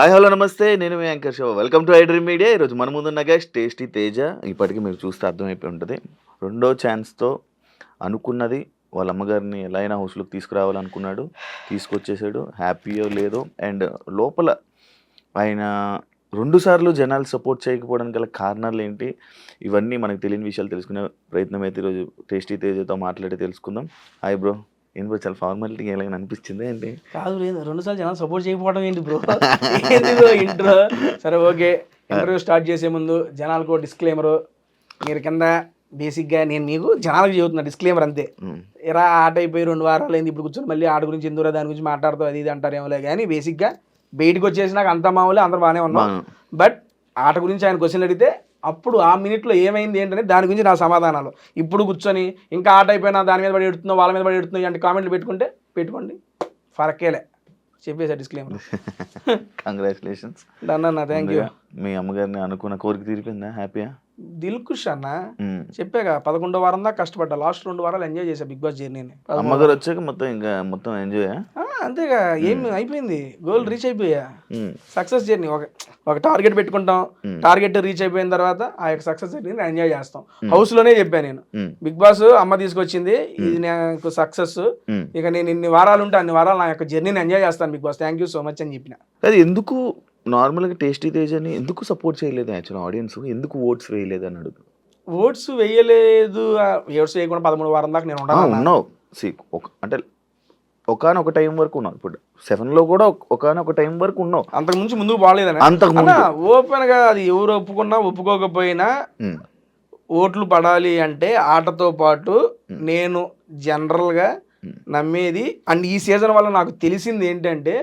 Hi hello నమస్తే. నేను మీ anchor Shiva. Welcome to I Dream Media. ఈరోజు మన ముందున్న గెస్ట్ టేస్టీ తేజ. ఇప్పటికి మీరు చూస్తే అర్థమైపోయి ఉంటుంది. రెండో ఛాన్స్‌తో అనుకున్నది వాళ్ళ అమ్మగారిని ఎలా అయినా హౌస్‌లోకి తీసుకురావాలనుకున్నాడు. తీసుకొచ్చేసాడు. హ్యాపీయో లేదో అండ్ లోపల ఆయన 2 సార్లు జనాలు సపోర్ట్ చేయకపోవడానికి గల కారణాలేంటి? ఇవన్నీ మనకు తెలియని విషయాలు తెలుసుకునే ప్రయత్నం అయితే ఈరోజు టేస్టీ తేజతో మాట్లాడి తెలుసుకుందాం. Hi bro. ఏంటి బ్రో చాలా ఫార్మాలిటీగా ఎలాగైనా అనిపించిందా ఏంటి? కాదు లేదు 2 సార్లు జనాలు సపోర్ట్ చేయకపోవడం ఏంటి బ్రో? ఏంది బ్రో ఇంట్రో? సరే ఓకే. ఇంటర్వ్యూ స్టార్ట్ చేసే ముందు జనాలకు డిస్క్లైమరు. మీరు కింద బేసిక్గా నేను మీకు జనాలకు చెబుతున్నా డిస్క్లైమర్ అంతే. ఎరా ఆట అయిపోయి 2 వారాలు అయింది, ఇప్పుడు కూర్చొని మళ్ళీ ఆట గురించి ఎందుకురా దాని గురించి మాట్లాడుతావు అది ఇది అంటారేమోలే కానీ బేసిక్గా బయటకు వచ్చేసి నాకు అంత మామూలే, అందరూ బాగానే ఉన్నాం. బట్ ఆట గురించి ఆయన క్వశ్చన్ అడిగితే అప్పుడు ఆ మినిట్లో ఏమైంది ఏంటనే దాని గురించి నా సమాధానాలు. ఇప్పుడు కూర్చొని ఇంకా ఆట అయిపోయినా దాని మీద పడి ఎడుతున్నావు, వాళ్ళ మీద పడి ఎడుతున్నావు అంటే కామెంట్లు పెట్టుకోండి ఫరకేలే చెప్పేసా డిస్క్లైమర్. కంగ్రాచులేషన్స్. డన్ అన్న, థ్యాంక్ యూ. మీ అమ్మగారిని అనుకున్న కోరిక తీరిపోయిందా? హ్యాపీయా? దిల్ ఖుష్ అన్న. చెప్పాగా 11వ వారం దాకా కష్టపడ్డా, లాస్ట్ 2 వారాలు ఎంజాయ్ చేశా బిగ్ బాస్ జర్నీని. అమ్మగారు వచ్చాక మొత్తం ఎంజాయ్. అంతేగా, ఏం అయిపోయింది, గోల్ రీచ్ అయిపోయా. సక్సెస్ జర్నీ ఒక టార్గెట్ పెట్టుకుంటాం, టార్గెట్ రీచ్ అయిపోయిన తర్వాత ఆ యొక్క సక్సెస్ జర్నీని ఎంజాయ్ చేస్తాం. హౌస్ లోనే చెప్పాను నేను, బిగ్ బాస్ అమ్మ తీసుకొచ్చింది, ఇది నాకు సక్సెస్, ఇక నేను ఇన్ని వారాలు ఉంటే అన్ని వారాలు నా యొక్క జర్నీని ఎంజాయ్ చేస్తాను Bigg Boss, thank you so much అని చెప్పిన. అది ఎందుకు నార్మల్గా టేస్టీ తేజని ఎందుకు సపోర్ట్ చేయలేదు? యాక్చువల్ ఆడియన్స్ ఎందుకు ఓట్స్ వేయలేదు అని అడుగు. ఓట్స్ వేయలేదు, ఓట్స్ వేయకుండా 13వ వారం దాకా నేను ఉన్నావు. అంటే ఒకనొక టైం వరకు ఉన్నావు. ఇప్పుడు 7లో కూడా ఒకనొక టైం వరకు ఉన్నావు. అంతకుముందు ముందుకు బాగాలేదని ఓపెన్ గా అది ఎవరు ఒప్పుకున్నా ఒప్పుకోకపోయినా ఓట్లు పడాలి అంటే ఆటతో పాటు నేను జనరల్ గా నమ్మేది అండ్ ఈ సీజన్ వల్ల నాకు తెలిసింది ఏంటంటే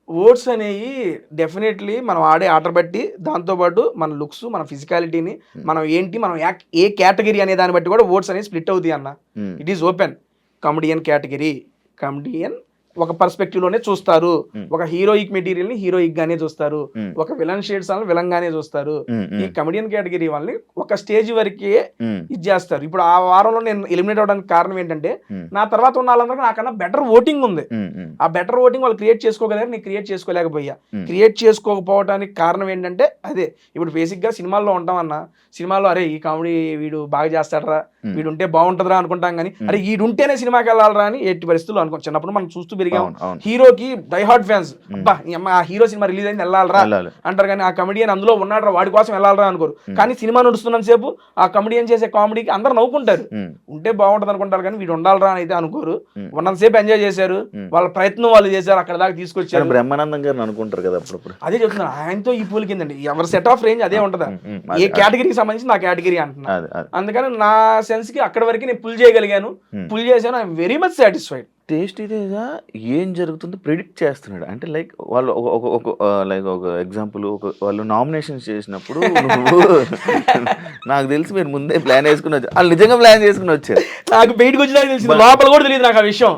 ఓట్స్ అనేవి డెఫినెట్లీ మనం ఆడే ఆట బట్టి, దాంతోపాటు మన లుక్స్, మన ఫిజికాలిటీని, మనం ఏంటి, మనం ఏ కేటగిరీ అనే దాన్ని బట్టి కూడా ఓట్స్ అనేవి స్ప్లిట్ అవుతాయి అన్న. It is open. Comedian category, comedian ఒక పర్స్పెక్టివ్ లోనే చూస్తారు, ఒక హీరోయిక్ మెటీరియల్ ని హీరోయిక్ గానే చూస్తారు, ఒక విలన్ షేడ్స్ అని విలన్ గానే చూస్తారు. ఈ కమెడియన్ కేటగిరీ వాళ్ళని ఒక స్టేజ్ వరకే ఇది చేస్తారు. ఇప్పుడు ఆ వారంలో నేను ఎలిమినేట్ అవడానికి కారణం ఏంటంటే నా తర్వాత ఉన్న వాళ్ళందరికీ నాకన్నా బెటర్ ఓటింగ్ ఉంది. ఆ బెటర్ ఓటింగ్ వాళ్ళు క్రియేట్ చేసుకోగలిగారు, నేను క్రియేట్ చేసుకోలేకపోయా. క్రియేట్ చేసుకోకపోవడానికి కారణం ఏంటంటే అదే. ఇప్పుడు బేసిక్ గా సినిమాల్లో ఉంటామన్న, సినిమాలో అరే ఈ కామెడీ వీడు బాగా చేస్తాడరా, వీడు ఉంటే బాగుంటుందిరా అనుకుంటాం కానీ అరే వీడుంటేనే సినిమాకి వెళ్ళాలరా అని ఎట్టి పరిస్థితులు అనుకో. చిన్నప్పుడు మనం చూస్తూ పెరిగాం, హీరోకి డై హార్ట్ ఫ్యాన్స్, అబ్బా ఆ హీరో సినిమా రిలీజ్ అయింది వెళ్ళాలరా అంటారు కానీ ఆ కమెడియన్ అందులో ఉన్నాడు వాడి కోసం వెళ్ళాలరా అనుకోరు. కానీ సినిమా నడుస్తున్నంత సేపు ఆ కమెడియన్ చేసే కామెడీకి అందరు నవ్వుకుంటారు, ఉంటే బాగుంటుంది అనుకుంటారు కానీ వీడు ఉండాలరా అని అయితే అనుకోరు. ఉన్నంతసేపు ఎంజాయ్ చేశారు, వాళ్ళ ప్రయత్నం వాళ్ళు చేశారు, అక్కడ దాకా తీసుకొచ్చారు. బ్రహ్మానందం గారిని అనుకుంటారు కదా అప్పుడప్పుడు. అదే చెప్తున్నారు, ఆయనతో ఈ పూల కిందండి ఎవరి సెట్ ఆఫ్ రేంజ్ అదే ఉంటుందా, ఏ కేటగిరీకి సంబంధించి నా కేటగిరీ అంటున్నా. అందుకని నా సెన్స్ కి అక్కడ వరకు నేను పుల్ చేయగలిగాను, పుల్ చేశాను. I'm very much satisfied. Tasty Teja ఏం జరుగుతుందో ప్రిడిక్ట్ చేస్తున్నాడు. అంటే లైక్ వాళ్ళు ఒక ఎగ్జాంపుల్, వాళ్ళు నామినేషన్స్ చేసినప్పుడు నాకు తెలిసి మీరు ముందే ప్లాన్ వేసుకుని వచ్చారు, వాళ్ళు నిజంగా ప్లాన్ చేసుకుని వచ్చారు. నాకు బయటకు వచ్చినా తెలిసింది, లోపల కూడా తెలియదు నాకు ఆ విషయం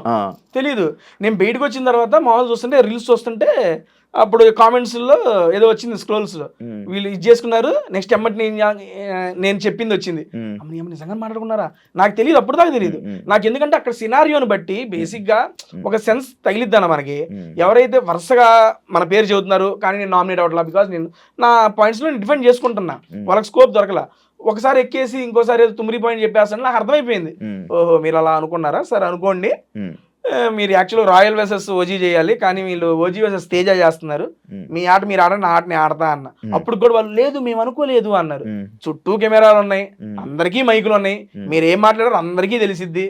తెలీదు. నేను బయటకు వచ్చిన తర్వాత మామూలు చూస్తుంటే రీల్స్ చూస్తుంటే అప్పుడు కామెంట్స్లో ఏదో వచ్చింది స్క్రోల్స్లో, వీళ్ళు ఇది చేసుకున్నారు, నెక్స్ట్ ఎమ్మటి నేను చెప్పింది వచ్చింది. నిజంగా మాట్లాడుకున్నారా నాకు తెలియదు, అప్పుడు దాకా తెలియదు నాకు. ఎందుకంటే అక్కడ సినారియోని బట్టి బేసిక్గా ఒక సెన్స్ తగిలిద్దన్న మనకి. ఎవరైతే వరుసగా మన పేరు చెబుతున్నారు కానీ నేను నామినేట్ అవ్వట్లా, బికాస్ నేను నా పాయింట్స్లో నేను డిఫెండ్ చేసుకుంటున్నా, వాళ్ళకి స్కోప్ దొరకలా. ఒకసారి ఎక్కేసి ఇంకోసారి ఏదో 9 పాయింట్ చెప్పేస్తాను, నాకు అర్థమైపోయింది. ఓహో మీరు అలా అనుకున్నారా, సరే అనుకోండి. మీరు యాక్చువల్గా రాయల్ వర్సెస్ ఓజీ చేయాలి కానీ వీళ్ళు ఓజీ వర్సెస్ తేజ చేస్తున్నారు, మీ ఆట మీరు ఆడండి, నా ఆటని ఆడతా అన్న. అప్పుడు కూడా వాళ్ళు లేదు మేము అనుకోలేదు అన్నారు. చుట్టూ కెమెరాలు ఉన్నాయి, అందరికీ మైకులు ఉన్నాయి, మీరు ఏం మాట్లాడారు అందరికీ తెలిసిద్ది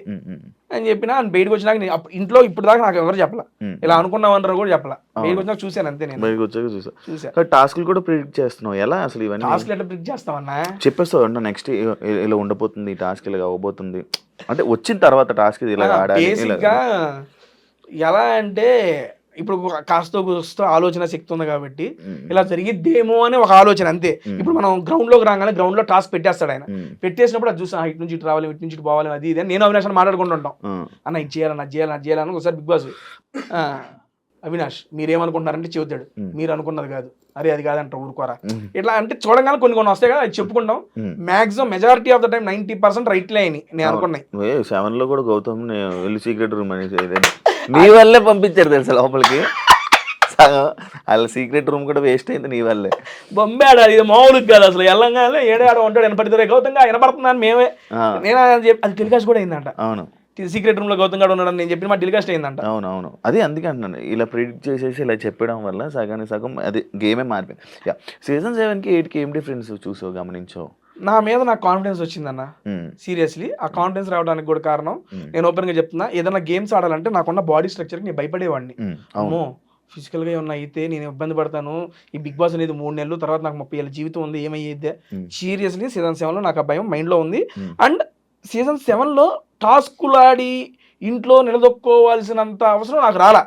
అని చెప్పినా. బయటకు వచ్చినాక ఇంట్లో ఇప్పుడు దాకా నాకు ఎవరు చెప్పలా, ఇలా అనుకున్నాం అన్నారు కూడా చెప్పలా. బయటకు వచ్చినాక చూసాను అంతే. నేను చూసా. టాస్క్లు కూడా ప్రిడిక్ట్ చేస్తున్నావు, ఎలా అసలు ఇవన్నీ టాస్క్లు ఎట్లా ప్రిడిక్ట్ చేస్తామన్నా? చెప్పేస్తావు అంటే నెక్స్ట్ ఇలా ఉండబోతుంది, టాస్క్ ఇలా అవ్వబోతుంది అంటే వచ్చిన తర్వాత టాస్క్ ఇలా ఆడాలి. బేసిక్గా ఎలా అంటే ఇప్పుడు కాస్త కూస్తో ఆలోచన శక్తి ఉంది కాబట్టి ఇలా జరిగిద్దేమో అని ఒక ఆలోచన అంతే. ఇప్పుడు మనం గ్రౌండ్ లోకి రాగానే గ్రౌండ్ లో టాస్క్ పెట్టేస్తాడు ఆయన, పెట్టేసినప్పుడు అది చూసాను ఇటు నుంచి ఇటు రావాలి, ఇటు నుంచి ఇటు పోవాలి, అది ఇది నేను అవినాష్ మాట్లాడుకుంటుంటాం, అన్న ఇది చేయాలని అది చేయాలని అది చేయాలని. ఒకసారి బిగ్ బాస్ అవినాష్ మీరేమనుకుంటున్నారంటే చెబుతాడు, మీరు అనుకున్నది కాదు, అరే అది కాదంటారు ఊరుకోరా, ఇట్లా అంటే చూడగానే కొన్ని వస్తాయి కదా అది చెప్పుకుంటాం. Maximum majority of the time 90% రైట్లే అయినాయి నేను అనుకున్నాయి. 7లో కూడా గౌతమ్ వెళ్ళి సీక్రెట్ రూమ్ అనేది మీ వల్లే పంపించారు తెలుసా లోపలికి. సగం వాళ్ళ సీక్రెట్ రూమ్ కూడా వేస్ట్ అయింది నీ వల్లే. బొంబాడు ఇది మామూలుగా కాదు అసలు. ఎల్లంగానే ఏడాడ ఉంటాడు వినపడితే గౌతంగా వినపడుతున్నాను మేమే. నేను అది టెలికాస్ట్ కూడా అయిందంట. అవును, సీక్రెట్ రూమ్ లో గౌతమ్ గారు ఉన్నాడని నేను చెప్పిన మా టెలికాస్ట్ అయిందంట. అవునవును, అది అందుకే అంటున్నాను, ఇలా ప్రిడిక్ట్ చేసేసి ఇలా చెప్పడం వల్ల సగానికి సగం అది గేమే మారిపోయింది. యా, సీజన్ 7కి 8కి ఏం డిఫరెన్స్ చూసావు, గమనించావు? నా మీద నాకు కాన్ఫిడెన్స్ వచ్చిందన్న. సీరియస్లీ ఆ కాన్ఫిడెన్స్ రావడానికి కూడా కారణం నేను ఓపెన్ గా చెప్తున్నా, ఏదైనా గేమ్స్ ఆడాలంటే నాకున్న బాడీ స్ట్రక్చర్కి నేను భయపడేవాడిని. అమ్మో ఫిజికల్గా ఏమన్నా అయితే నేను ఇబ్బంది పడతాను, ఈ బిగ్ బాస్ అనేది 3 నెలలు తర్వాత నాకు 30 ఏళ్ళ జీవితం ఉంది, ఏమయ్యేదే. సీరియస్లీ సీజన్ 7లో నాకు ఆ భయం మైండ్లో ఉంది. అండ్ సీజన్ 7లో టాస్కులు ఆడి ఇంట్లో నిలదొక్కోవాల్సినంత అవసరం నాకు రాలా.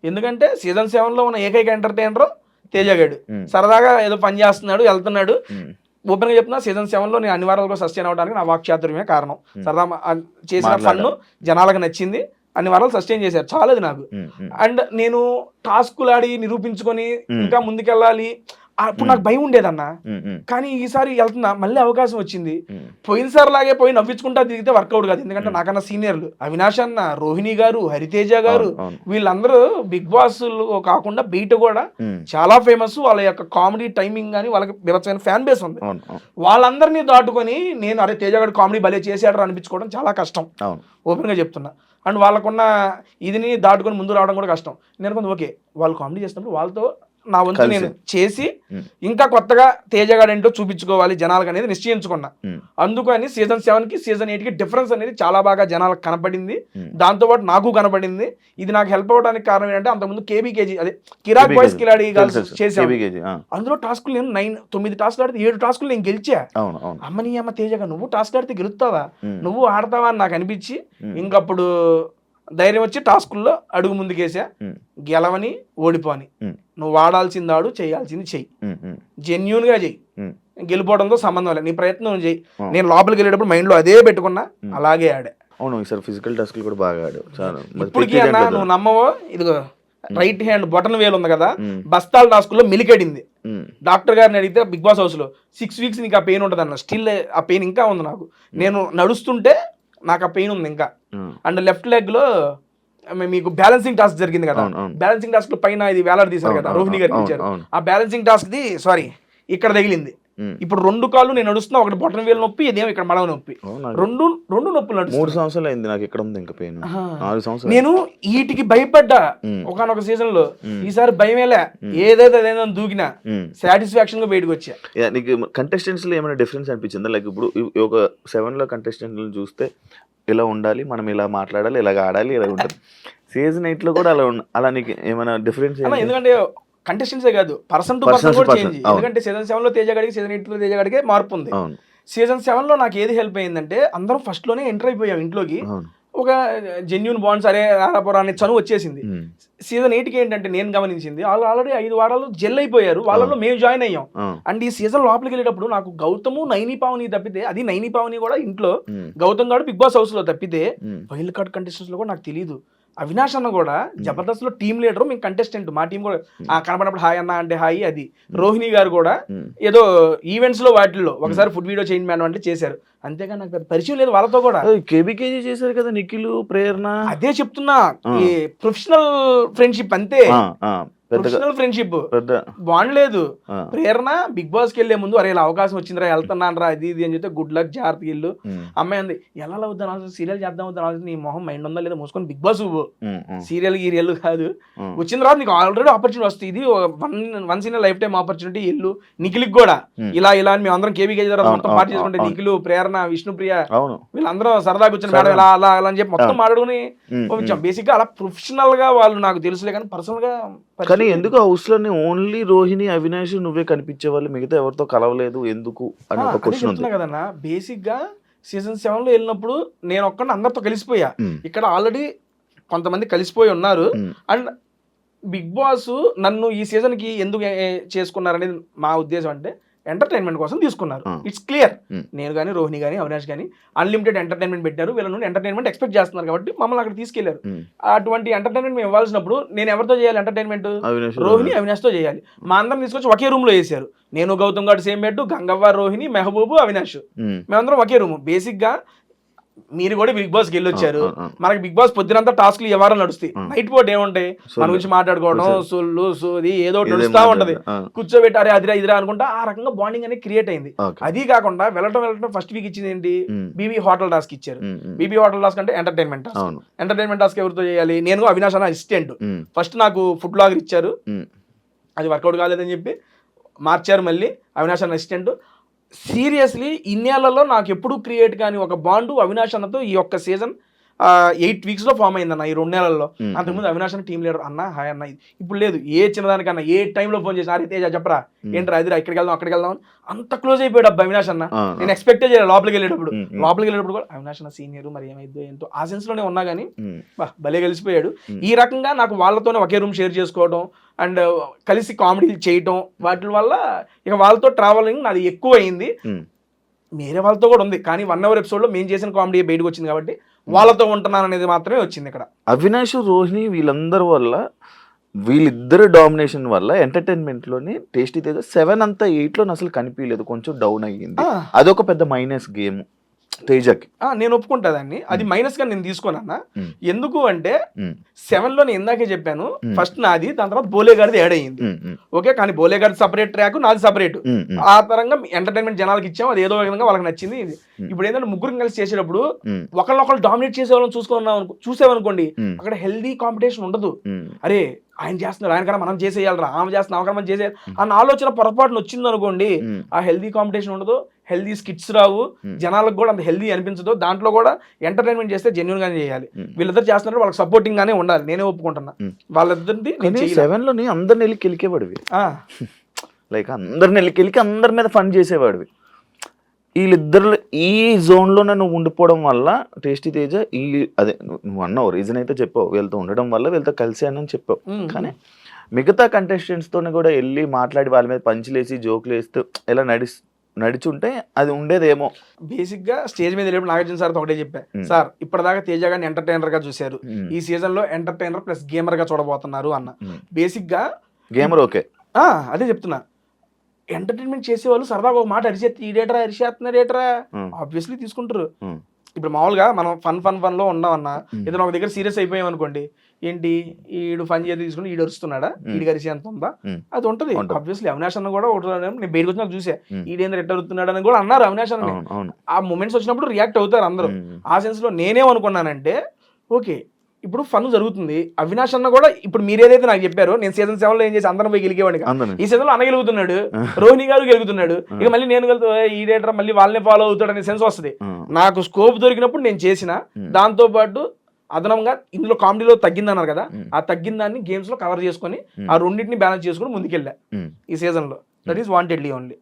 ఎందుకంటే సీజన్ 7లో ఉన్న ఏకైక ఎంటర్టైనర్ తేజగాడు. సరదాగా ఏదో పని చేస్తున్నాడు, వెళ్తున్నాడు. ఓపెన్గా చెప్తున్నా, సీజన్ 7లో నేను అన్ని వారాలు కూడా సస్టైన్ అవ్వడానికి నా వాక్చాతుర్యమే కారణం. సరదా చేసిన ఫన్ను జనాలకు నచ్చింది, అన్ని వారాలు సస్టైన్ చేశారు, చాలది నాకు. అండ్ నేను టాస్కులు ఆడి నిరూపించుకొని ఇంకా ముందుకెళ్ళాలి, అప్పుడు నాకు భయం ఉండేదన్న. కానీ ఈసారి వెళ్తున్నా, మళ్ళీ అవకాశం వచ్చింది. పోయినసారి లాగే పోయి నవ్వించుకుంటా దిగితే వర్కౌట్ కాదు. ఎందుకంటే నాకన్నా సీనియర్లు అవినాష్ అన్న, రోహిణి గారు, హరితేజ గారు, వీళ్ళందరూ బిగ్ బాస్ కాకుండా బయట కూడా చాలా ఫేమస్. వాళ్ళ యొక్క కామెడీ టైమింగ్ కానీ వాళ్ళకి వివచ్చమైన ఫ్యాన్ బేస్ ఉంది. వాళ్ళందరినీ దాటుకొని నేను అరే తేజ గారు కామెడీ భలే చేశాడు అనిపించుకోవడం చాలా కష్టం, ఓపెన్గా చెప్తున్నా. అండ్ వాళ్ళకున్న ఇదిని దాటుకొని ముందు రావడం కూడా కష్టం. నేను కొంచెం ఓకే, వాళ్ళు కామెడీ చేసినప్పుడు వాళ్ళతో నా వంతు నేను చేసి ఇంకా కొత్తగా తేజగాడు ఏంటో చూపించుకోవాలి జనాలకు అనేది నిశ్చయించుకున్నా. అందుకని సీజన్ 7కి సీజన్ 8కి డిఫరెన్స్ అనేది చాలా బాగా జనాలకు కనపడింది, దాంతోపాటు నాకు కనపడింది. ఇది నాకు హెల్ప్ అవ్వడానికి కారణం ఏంటంటే అంతకుముందు కేబీకేజీ అదే కిరాక్ బాయ్స్ కిలాడి చేసాను. అందులో టాస్కులు నేను 9 టాస్కులు ఆడితే 7 టాస్కులు నేను గెలిచా. అమ్మని అమ్మ తేజగా నువ్వు టాస్క్ ఆడితే గెలుస్తావా, నువ్వు ఆడతావా అని నాకు అనిపించి ఇంకప్పుడు ధైర్యం వచ్చి టాస్కుల్లో అడుగు ముందుకేసా. గెలవని ఓడిపోని, నువ్వు ఆడాల్సింది ఆడు, చేయాల్సింది చెయ్యి, జెన్యూన్ గా చెయ్యి, గెలిపోవడంతో సంబంధం లేదు, నీ ప్రయత్నం చెయ్యి. నేను లోపలికి వెళ్ళేటప్పుడు మైండ్ లో అదే పెట్టుకున్నా, అలాగే ఆడా. అవును, ఈసారి ఫిజికల్ టాస్క్లు కూడా బాగా ఆడావు. ఇప్పటికీ అన్నా నువ్వు నమ్మవో, ఇదిగో రైట్ హ్యాండ్ బొటన్ వేలు ఉంది కదా, బస్తాల టాస్కుల్లో మిలికెడింది. డాక్టర్ గారిని అడిగితే బిగ్ బాస్ హౌస్ లో 6 వీక్స్ నీకు ఆ పెయిన్ ఉంటుంది అన్న. స్టిల్ ఆ పెయిన్ ఇంకా ఉంది నాకు. నేను నడుస్తుంటే నాకు ఆ పెయిన్ ఉంది ఇంకా. అండ్ లెఫ్ట్ లెగ్ లో మీకు బ్యాలెన్సింగ్ టాస్క్ జరిగింది కదా, బ్యాలెన్సింగ్ టాస్క్ లో పైన ఇది వేలాడి తీశారు కదా, రోహిణి గారికి ఇచ్చారు. ఆ బ్యాలెన్సింగ్ టాస్క్ ది ఇక్కడ తగిలింది. ఇప్పుడు 2 కాళ్ళు నేను నడుస్తున్నా, ఒకటి బొటన్ వేలు నొప్పి, ఇదేమో ఇక్కడ మడవ నొప్పి, రెండు నొప్పులు నడుస్తుంది. 3 సంవత్సరాలు అయింది నాకు ఇక్కడ ఉంది ఇంకా పెయిన్. 4 సంవత్సరాలు నేను వీటికి భయపడ్డా ఒకనొక సీజన్ లో. ఈసారి భయమేలే, ఏదైతే దూకినా సాటిస్ఫాక్షన్ గా బయటకు వచ్చా. నీకు కంటెస్టెంట్స్ లో ఏమైనా డిఫరెన్స్ అనిపించిందా? లైక్ ఇప్పుడు ఒక 7లో కంటెస్టెంట్ చూస్తే ఇలా ఉండాలి, మనం ఇలా మాట్లాడాలి, ఇలాగ ఆడాలి, ఇలా ఉంటుంది. సీజన్ 8లో కూడా అలా నీకు ఏమైనా డిఫరెన్స్? ఎందుకంటే కంటెస్టెంట్సే కాదు, పర్సన్ టు పర్సన్ కూడా చేంజ్. ఎందుకంటే సీజన్ 7లో తేజగాడికి, సీజన్ 8లో తేజగాడికి మార్పు ఉంది. సీజన్ 7లో నాకు ఏది హెల్ప్ అయ్యిందంటే, అందరం ఫస్ట్ లోనే ఎంటర్ అయిపోయాం ఇంట్లోకి, ఒక జెన్యూన్ బాండ్స్, అరే రారాపురాన్ని చనువు వచ్చేసింది. సీజన్ 8కి ఏంటంటే నేను గమనించింది, వాళ్ళు ఆల్రెడీ 5 వారాలు జెల్ అయిపోయారు, వాళ్ళలో మేము జాయిన్ అయ్యాం. అండ్ ఈ సీజన్ లోపలికి వెళ్ళేటప్పుడు నాకు గౌతము, నైని పావని తప్పితే, అది నైని పావని కూడా ఇంట్లో, గౌతమ్ గారు బిగ్ బాస్ హౌస్ లో తప్పితే వైల్డ్ కార్డ్ కంటెస్టెంట్స్ లో కూడా నాకు తెలియదు. అవినాష్ అన్న కూడా జబర్దస్త్ లో టీమ్ లీడర్, మేము కంటెస్టెంట్, మా టీం కూడా కనపడినప్పుడు హాయ్ అన్న అంటే హాయ్. అది రోహిణి గారు కూడా ఏదో ఈవెంట్స్ లో వాటిల్లో ఒకసారి ఫుడ్ వీడియో చేయండి మేడం అంటే చేశారు, అంతేగా నాకు పరిచయం లేదు వాళ్ళతో కూడా. కేబీకేజీ చేశారు కదా నిఖిల్, ప్రేరణ, అదే చెప్తున్నా, ఈ ప్రొఫెషనల్ ఫ్రెండ్షిప్ అంతే, ప్రొఫెషనల్ ఫ్రెండ్షిప్ బాండ్ లేదు. ప్రేరణ బిగ్ బాస్ కి వెళ్లే ముందు అరే ఇలా అవకాశం వచ్చిందిరా, వెళ్తున్నాను రా, అది ఇది అని చెప్తే గుడ్ లక్, జాగ్రత్త ఇల్లు. అమ్మాయి అంది ఎలా అవుద్దాం ఆలోచన, సీరియల్ చేద్దాం అవుతాను ఆలోచన, నీ మొహం మైండ్ ఉందా లేదా మూసుకొని బిగ్ బాస్ సీరియల్ గీరియల్ కాదు, వచ్చిన తర్వాత నీకు ఆల్రెడీ ఆపర్చునిటీ వస్తుంది, ఇది once in life time opportunity. ఇల్లు నిఖిల్కి కూడా ఇలా ఇలా అని మేము అందరం కేబీకే తర్వాత మొత్తం పార్టీ చేసుకుంటే, నిఖిల్, ప్రేరణ, విష్ణుప్రియ వీళ్ళందరూ సరదాగా వచ్చిన మేడం ఇలా అలా అలా అని చెప్పి మొత్తం మాట్లాడుకుని పంపించాం. బేసిక్ గా అలా ప్రొఫెషనల్ గా వాళ్ళు నాకు తెలుసులే, కానీ పర్సనల్ గా కానీ ఎందుకు హౌస్ లోనే ఓన్లీ రోహిణి, అవినాష్ నువ్వే కనిపించే వాళ్ళు, మిగతా ఎవరితో కలవలేదు ఎందుకు అని ఒక క్వశ్చన్ ఉంది కదన్నా. బేసిక్ గా సీజన్ 7లో వెళ్ళినప్పుడు నేను ఒక్కడిని అందరితో కలిసిపోయా, ఇక్కడ ఆల్రెడీ కొంతమంది కలిసిపోయి ఉన్నారు. అండ్ బిగ్ బాస్ నన్ను ఈ సీజన్ కి ఎందుకు చేసుకున్నారనేది మా ఉద్దేశం అంటే, ఎంటర్టైన్మెంట్ కోసం తీసుకున్నారు. It's clear. నేను కానీ, రోహిణి కానీ, అవినాష్ కానీ అన్లిమిటెడ్ ఎంటర్టైన్మెంట్ పెట్టారు, వీళ్ళ నుండి ఎంటర్టైన్మెంట్ ఎక్స్పెక్ట్ చేస్తున్నారు కాబట్టి మమ్మల్ని అక్కడ తీసుకెళ్లారు. అటువంటి ఎంటర్టైన్మెంట్ మేము ఇవ్వాల్సినప్పుడు నేను ఎవరితో చేయాలి ఎంటర్టైన్మెంట్? రోహిణి, అవినాష్ తో చేయాలి. మా అందరం తీసుకొచ్చి ఒకే రూమ్ లో వేసారు. నేను, గౌతమ్ గారు సేమ్ బెడ్, గంగవ్వ, రోహిణి, మెహబూబు, అవినాష్, మేమందరం ఒకే రూమ్. బేసిక్ గా మీరు కూడా బిగ్ బాస్కి వెళ్ళొచ్చారు. ఆ, ఆ. మనకి బిగ్ బాస్ పొద్దునంతా టాస్క్లు ఎవరు నడుస్తాయి, నైట్ పూట ఏముంటాయి మన గురించి మాట్లాడుకోవడం, సొల్లు సోది ఏదో ఒకటి నడుస్తా ఉంటది. కూర్చోబెట్టి అరే అదిరా ఇదిరా అనుకుంటా ఆ రకంగా బాండింగ్ అనేది క్రియేట్ అయింది. అది కాకుండా వెళ్ళటం ఫస్ట్ వీక్ ఇచ్చింది ఏంటి, బీబీ హోటల్ టాస్క్ ఇచ్చారు. బీబీ హోటల్ టాస్క్ అంటే ఎంటర్టైన్మెంట్ టాస్క్. ఎంటర్టైన్మెంట్ టాస్క్ ఎవరితో చేయాలి, నేను అవినాష్ అన్న అసిస్టెంట్. ఫస్ట్ నాకు ఫుడ్ బ్లాగర్ ఇచ్చారు, అది వర్కౌట్ కాలేదని చెప్పి మార్చారు. మళ్ళీ అవినాష్ అన్న అసిస్టెంట్. సీరియస్లీ ఇన్నేళ్లలో నాకు ఎప్పుడు క్రియేట్ కానీ ఒక బాండు అవినాష్ అన్నతో ఈ ఒక్క సీజన్ 8 weeks లో ఫామ్ అయిందన్న, ఈ 2 నెలల్లో. అంతకుముందు అవినాష్ అన్న టీమ్ లీడర్ అన్న హాయ్ అన్న, ఇప్పుడు లేదు. ఏ చిన్నదానికన్నా ఏ టైంలో ఫోన్ చేసి అరే తేజ చెప్పరా ఏంట్రా అదిరా ఇక్కడికి వెళ్దాం అక్కడికి వెళ్దాం అని అంత క్లోజ్ అయిపోయాడు అబ్బా అవినాష్ అన్న. నేను ఎక్స్పెక్టే చేయలేదు లోపలికి వెళ్ళేటప్పుడు కూడా అవినాష్ అన్న సీనియర్ మరి ఏమైందో ఏంటో ఆ సెన్స్ లోనే ఉన్నా కానీ భలే కలిసిపోయాడు. ఈ రకంగా నాకు వాళ్ళతోనే ఒకే రూమ్ షేర్ చేసుకోవడం అండ్ కలిసి కామెడీలు చేయటం వాటి వల్ల ఇక వాళ్ళతో ట్రావెలింగ్ నాది ఎక్కువ అయింది. వేరే వాళ్ళతో కూడా ఉంది కానీ 1 hour ఎపిసోడ్ లో మేము చేసిన కామెడీ బయటకు వచ్చింది కాబట్టి వాళ్ళతో ఉంటున్నాను అనేది మాత్రమే వచ్చింది ఇక్కడ. అవినాష్ రోహిణి వీళ్ళందరి వల్ల వీళ్ళిద్దరు డామినేషన్ వల్ల ఎంటర్టైన్మెంట్ లోని టేస్టీ తేజ 7 అంతా 8 లో అసలు కనిపించలేదు, కొంచెం డౌన్ అయ్యింది. అదొక పెద్ద మైనస్ గేమ్ తేజకి. నేను ఒప్పుకుంటా దాన్ని, అది మైనస్ గా నేను తీసుకోనన్నా. ఎందుకు అంటే 7 లో నేను ఇందాకే చెప్పాను ఫస్ట్ నాది, దాని తర్వాత బోలే గారిది యాడ్ అయ్యింది. ఓకే, కానీ బోలే గారిది సపరేట్ ట్రాక్, నాది సపరేట్. ఆ తరంగా ఎంటర్టైన్మెంట్ జనాలకి ఇచ్చాం, అది ఏదో విధంగా వాళ్ళకి నచ్చింది. ఇప్పుడు ఏంటంటే ముగ్గురు కలిసి చేసేటప్పుడు ఒకళ్ళొకళ్ళు డామినేట్ చేసే వాళ్ళని చూసేవనుకోండి అక్కడ హెల్దీ కాంపిటీషన్ ఉండదు. అరే ఆయన చేస్తున్నారు ఆయన కన్నా మనం చేసేయాలరా, ఆమె చేస్తున్నా ఆమె కన్నా మనం చేసేయాలి అన్న ఆలోచన పొరపాటున వచ్చింది అనుకోండి, ఆ హెల్దీ కాంపిటీషన్ ఉండదు, హెల్దీ స్కిట్స్ రావు, జనాలకు కూడా అంత హెల్దీ అనిపించదు. దాంట్లో కూడా ఎంటర్టైన్మెంట్ చేస్తే జెన్యూన్ గానే చేయాలి. వీళ్ళిద్దరు చేస్తున్నారు వాళ్ళకి సపోర్టింగ్ గానే ఉండాలి, నేనే ఒప్పుకుంటున్నా. వాళ్ళిద్దరిది 7 లోని అందరిని వెళ్ళి కెలికేవాడివి, లైక్ అందరిని వెళ్ళి కెలికి అందరి మీద ఫన్ చేసేవాడివి. వీళ్ళిద్దరు ఈ జోన్లోనే నువ్వు ఉండిపోవడం వల్ల టేస్టీ తేజ అదే నువ్వు అన్నావు రీజన్ అయితే చెప్పావు, వీళ్ళతో ఉండడం వల్ల వీళ్ళతో కలిసి అని చెప్పావు. కానీ మిగతా కంటెస్టెంట్స్తోనే కూడా వెళ్ళి మాట్లాడి వాళ్ళ మీద పంచులేసి జోకులు వేస్తూ ఇలా నడిచుంటే అది ఉండేదేమో. బేసిక్ గా స్టేజ్ మీద వెళ్ళినప్పుడు నాగార్జున సార్ ఒకటే చెప్పా, సార్ ఇప్పటిదాకా తేజ గారిని ఎంటర్టైనర్ గా చూశారు, ఈ సీజన్ లో ఎంటర్టైనర్ ప్లస్ గేమర్ గా చూడబోతున్నారు అన్న. బేసిక్ గా గేమర్ ఓకే, అదే చెప్తున్నా. ఎంటర్టైన్మెంట్ చేసేవాళ్ళు సరదాగా ఒక మాట అరిచేస్తున్నారేట్రా ఆబ్వియస్లీ తీసుకుంటారు. ఇప్పుడు మామూలుగా మనం ఫన్ లో ఉన్నామన్నా, ఏదైనా ఒక దగ్గర సీరియస్ అయిపోయాం అనుకోండి, ఏంటి ఈడు ఫన్ చేసి తీసుకుని ఈడు అరుస్తున్నాడా, ఈడు అరిసి ఎంత ఉందా, అది ఉంటది. ఆబ్వియస్లీ అవినాష్ అన్న కూడా నేను బయటకు వచ్చినా చూసా, ఈడేంద్ర ఎట్ట అరుతున్నాడు అని కూడా అన్నారు అవినాష్ అన్న. ఆ మూమెంట్స్ వచ్చినప్పుడు రియాక్ట్ అవుతారు అందరూ. ఆ సెన్స్ లో నేనేమనుకున్నానంటే ఓకే ఇప్పుడు ఫన్ జరుగుతుంది, అవినాష్ అన్న కూడా ఇప్పుడు మీరు ఏదైతే నాకు చెప్పారో నేను సీజన్ 7 లో ఏం చేసి అందరం పోయి గెలికేవాడిని, ఈ సీజన్ లో అన్న గెలుగుతున్నాడు, రోహిణి గారు గెలుగుతున్నాడు, ఇక మళ్ళీ నేను ఈ డేటర్ మళ్ళీ వాళ్ళని ఫాలో అవుతాడు అనే సెన్స్ వస్తుంది. నాకు స్కోప్ దొరికినప్పుడు నేను చేసిన దాంతో పాటు అదనంగా ఇందులో కామెడీలో తగ్గిందన్నారు కదా, ఆ తగ్గిన దాన్ని గేమ్స్ లో కవర్ చేసుకొని ఆ రెండింటిని బ్యాలెన్స్ చేసుకుని ముందుకెళ్ళా ఈ సీజన్ లో. That is wantedly only.